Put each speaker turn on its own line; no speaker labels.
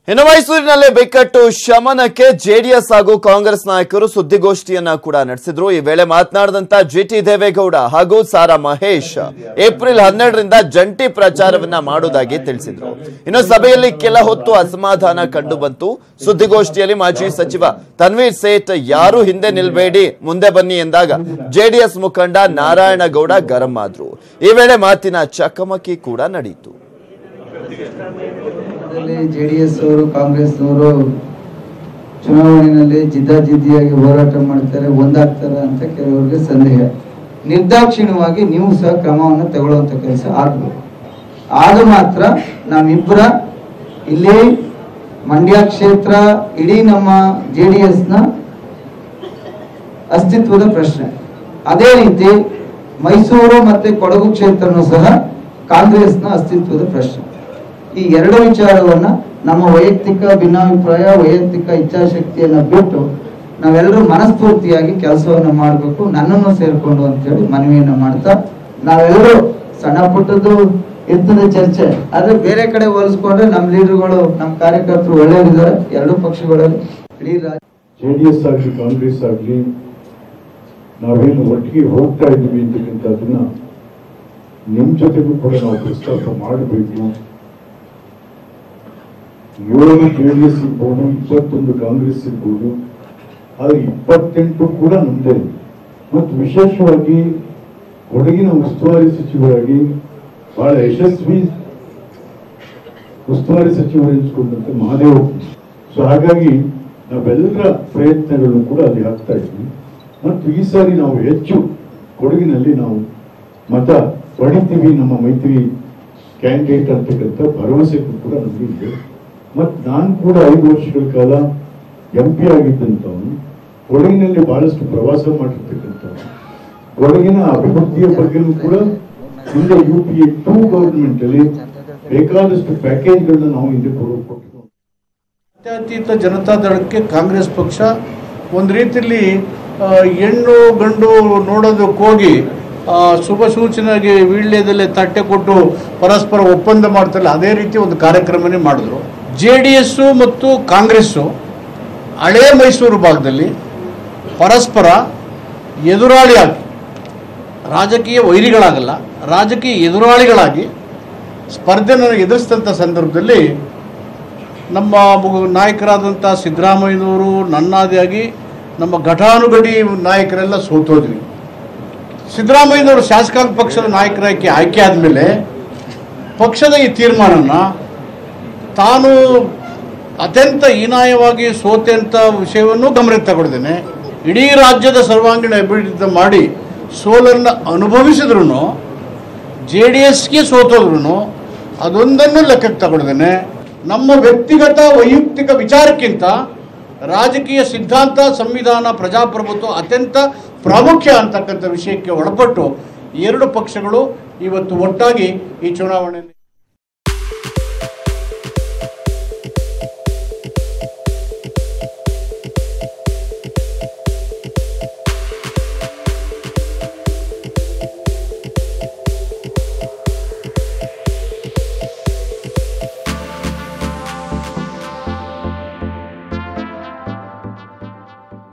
ಇನ್ನು ಮೈಸೂರಿನಲ್ಲಿ ಬಿಕ್ಕಟ್ಟು ಶಮನಕ್ಕೆ ಜೆಡಿಎಸ್ ಹಾಗೂ ಕಾಂಗ್ರೆಸ್ ನಾಯಕರು ಸುದ್ದಿಗೋಷ್ಠಿಯನ್ನ ಕೂಡ ನಡೆಸಿದ್ರು। ಈ ವೇಳೆ ಮಾತನಾಡಿದಂತ ಜಿಟಿ ದೇವೇಗೌಡ ಹಾಗೂ ಸಾರಾ ಮಹೇಶ್ ಏಪ್ರಿಲ್ 12ರಿಂದ ಜಂಟಿ ಪ್ರಚಾರವನ್ನ ಮಾಡುವುದಾಗಿ ತಿಳಿಸಿದ್ರು। ಇನ್ನು ಸಭೆಯಲ್ಲಿ ಕೆಲ ಹೊತ್ತು ಅಸಮಾಧಾನ ಕಂಡು ಬಂತು। ಸುದ್ದಿಗೋಷ್ಠಿಯಲ್ಲಿ ಮಾಜಿ ಸಚಿವ ತನ್ವೀರ್ ಸೇಠ್ ಯಾರು ಹಿಂದೆ ನಿಲ್ಬೇಡಿ ಮುಂದೆ ಬನ್ನಿ ಎಂದಾಗ ಜೆಡಿಎಸ್ ಮುಖಂಡ ನಾರಾಯಣಗೌಡ ಗರಂ ಆದ್ರು। ಈ ವೇಳೆ ಮಾತಿನ ಚಕಮಕಿ ಕೂಡ ನಡೆಯಿತು।
ಜೆಡಿಎಸ್ ಅವರು ಕಾಂಗ್ರೆಸ್ ಅವರು ಚುನಾವಣೆಯಲ್ಲಿ ಜಿದ್ದಾಜಿದ್ದಿಯಾಗಿ ಹೋರಾಟ ಮಾಡ್ತಾರೆ, ಒಂದಾಗ್ತಾರೆ ಅಂತ ಕೆಲವರಿಗೆ ಸಂದೇಹ। ನಿರ್ದಾಕ್ಷಿಣ್ಯವಾಗಿ ನೀವು ಸಹ ಕ್ರಮವನ್ನು ತಗೊಳ್ಳುವಂತ ಕೆಲಸ ಆಗಬೇಕು। ಆಗ ಮಾತ್ರ ನಮ್ಮಿಬ್ಬರ ಇಲ್ಲಿ ಮಂಡ್ಯ ಕ್ಷೇತ್ರ ಇಡೀ ನಮ್ಮ ಜೆಡಿಎಸ್ ನ ಅಸ್ತಿತ್ವದ ಪ್ರಶ್ನೆ। ಅದೇ ರೀತಿ ಮೈಸೂರು ಮತ್ತೆ ಕೊಡಗು ಕ್ಷೇತ್ರನೂ ಸಹ ಕಾಂಗ್ರೆಸ್ನ ಅಸ್ತಿತ್ವದ ಪ್ರಶ್ನೆ। ಈ ಎರಡು ವಿಚಾರವನ್ನ ನಮ್ಮ ವೈಯಕ್ತಿಕ ಭಿನ್ನಾಭಿಪ್ರಾಯ, ವೈಯಕ್ತಿಕ ಇಚ್ಛಾಶಕ್ತಿಯನ್ನ ಬಿಟ್ಟು ನಾವೆಲ್ಲರೂ ಮನಸ್ಫೂರ್ತಿಯಾಗಿ ಕೆಲಸವನ್ನ ಮಾಡಬೇಕು, ನನ್ನನ್ನು ಸೇರ್ಕೊಂಡು ಅಂತ ಹೇಳಿ ಮನವಿಯನ್ನ ಮಾಡ್ತಾ, ನಾವೆಲ್ಲರೂ ಸಣ್ಣ ಪುಟ್ಟದ್ದು ಇರ್ತದೆ ಚರ್ಚೆ, ಆದ್ರೆ ಬೇರೆ ಕಡೆ ಹೋಲಿಸ್ಕೊಂಡ್ರೆ ನಮ್ಮ ಲೀಡರ್ಗಳು, ನಮ್ಮ ಕಾರ್ಯಕರ್ತರು ಒಳ್ಳೆಯದಿದ್ದಾರೆ ಎರಡು ಪಕ್ಷಗಳಲ್ಲಿ। ಇಡೀ
ಜೆಡಿಎಸ್ ಆಗಲಿ ಕಾಂಗ್ರೆಸ್ ಆಗಲಿ ನಾವೇನು ಒಟ್ಟಿಗೆ ಹೋಗ್ತಾ ಇದ್ದೀವಿ ಅಂತಕ್ಕಂಥದ್ದನ್ನ ನಿಮ್ ಜೊತೆಗೂ ಕೂಡ ನಾವು ಪ್ರಸ್ತಾಪ ಮಾಡಬೇಕು। 7 ಜೆಡಿಎಸ್ ಇರ್ಬೋದು, 21 ಕಾಂಗ್ರೆಸ್ ಇರ್ಬೋದು, ಆದ್ರೆ 28 ಕೂಡ ನಮ್ದೇ। ಮತ್ತು ವಿಶೇಷವಾಗಿ ಕೊಡಗಿನ ಉಸ್ತುವಾರಿ ಸಚಿವರಾಗಿ ಬಹಳ ಯಶಸ್ವಿ ಉಸ್ತುವಾರಿ ಸಚಿವರು ಎನಿಸಿಕೊಂಡಂತೆ ಮಹಾದೇವ್। ಸೊ ಹಾಗಾಗಿ ನಾವೆಲ್ಲರ ಪ್ರಯತ್ನಗಳು ಕೂಡ ಅಲ್ಲಿ ಆಗ್ತಾ ಇದ್ವಿ। ಮತ್ತು ಈ ಸಾರಿ ನಾವು ಹೆಚ್ಚು ಕೊಡಗಿನಲ್ಲಿ ನಾವು ಮತ ಪಡಿತೀವಿ, ನಮ್ಮ ಮೈತ್ರಿ ಕ್ಯಾಂಡಿಡೇಟ್ ಅಂತಕ್ಕಂಥ ಭರವಸೆ ಕೂಡ ನಮಗೆ ಇದೆ। ಮತ್ತು ನಾನು ಕೂಡ 5 ವರ್ಷಗಳ ಕಾಲ MP ಆಗಿದ್ದಂಥವನು, ಕೊಡಗಿನಲ್ಲಿ ಬಹಳಷ್ಟು ಪ್ರವಾಸ ಮಾಡಿರ್ತಕ್ಕಂಥವನು, ಕೊಡಗಿನ ಅಭಿವೃದ್ಧಿಯ ಬಗ್ಗೆಯೂ ಕೂಡ ಹಿಂದೆ UPA 2 ಗವರ್ಮೆಂಟ್ ಅಲ್ಲಿ ಬೇಕಾದಷ್ಟು ಪ್ಯಾಕೇಜ್ಗಳನ್ನ ನಾವು ಹಿಂದೆ ಕೊಟ್ಟಿದ್ದೇವೆ।
ಜಾತ್ಯತೀತ ಜನತಾದಳಕ್ಕೆ ಕಾಂಗ್ರೆಸ್ ಪಕ್ಷ ಒಂದು ರೀತಿಯಲ್ಲಿ ಹೆಣ್ಣು ಗಂಡು ನೋಡೋದಕ್ಕೋಗಿ ಶುಭ ಸೂಚನೆಗೆ ವೀಳ್ಯದಲ್ಲೇ ತಟ್ಟೆ ಕೊಟ್ಟು ಪರಸ್ಪರ ಒಪ್ಪಂದ ಮಾಡ್ತಾರೆ, ಅದೇ ರೀತಿ ಒಂದು ಕಾರ್ಯಕ್ರಮನೇ ಮಾಡಿದ್ರು। JDS ಮತ್ತು ಕಾಂಗ್ರೆಸ್ಸು ಹಳೇ ಮೈಸೂರು ಭಾಗದಲ್ಲಿ ಪರಸ್ಪರ ಎದುರಾಳಿಯಾಗಿ, ರಾಜಕೀಯ ವೈರಿಗಳಾಗಲ್ಲ, ರಾಜಕೀಯ ಎದುರಾಳಿಗಳಾಗಿ ಸ್ಪರ್ಧೆಯನ್ನು ಎದುರಿಸಿದಂಥ ಸಂದರ್ಭದಲ್ಲಿ ನಮ್ಮ ನಾಯಕರಾದಂಥ ಸಿದ್ದರಾಮಯ್ಯನವರು, ನನ್ನಾದಿಯಾಗಿ ನಮ್ಮ ಘಟಾನುಘಟಿ ನಾಯಕರೆಲ್ಲ ಸೋತೋದ್ವಿ। ಸಿದ್ದರಾಮಯ್ಯನವರು ಶಾಸಕಾಂಗ ಪಕ್ಷದ ನಾಯಕರಾಗಿ ಆಯ್ಕೆ ಆದಮೇಲೆ ಪಕ್ಷದ ಈ ತೀರ್ಮಾನನ ತಾನು ಅತ್ಯಂತ ಹೀನಾಯವಾಗಿ ಸೋತೆಂಥ ವಿಷಯವನ್ನು ಗಮನಕ್ಕೆ ತಗೊಳ್ದೇನೆ ಇಡೀ ರಾಜ್ಯದ ಸರ್ವಾಂಗೀಣ ಅಭಿವೃದ್ಧಿ ಮಾಡಿ ಸೋಲನ್ನು ಅನುಭವಿಸಿದ್ರು, JDSಗೆ ಸೋತೋದ್ರು ಅದೊಂದನ್ನು ಲೆಕ್ಕಕ್ಕೆ ತಗೊಳ್ದೇನೆ ನಮ್ಮ ವ್ಯಕ್ತಿಗತ ವೈಯಕ್ತಿಕ ವಿಚಾರಕ್ಕಿಂತ ರಾಜಕೀಯ ಸಿದ್ಧಾಂತ, ಸಂವಿಧಾನ, ಪ್ರಜಾಪ್ರಭುತ್ವ ಅತ್ಯಂತ ಪ್ರಾಮುಖ್ಯ ಅಂತಕ್ಕಂಥ ವಿಷಯಕ್ಕೆ ಒಳಪಟ್ಟು 2 ಪಕ್ಷಗಳು ಇವತ್ತು ಒಟ್ಟಾಗಿ ಈ ಚುನಾವಣೆಯಲ್ಲಿ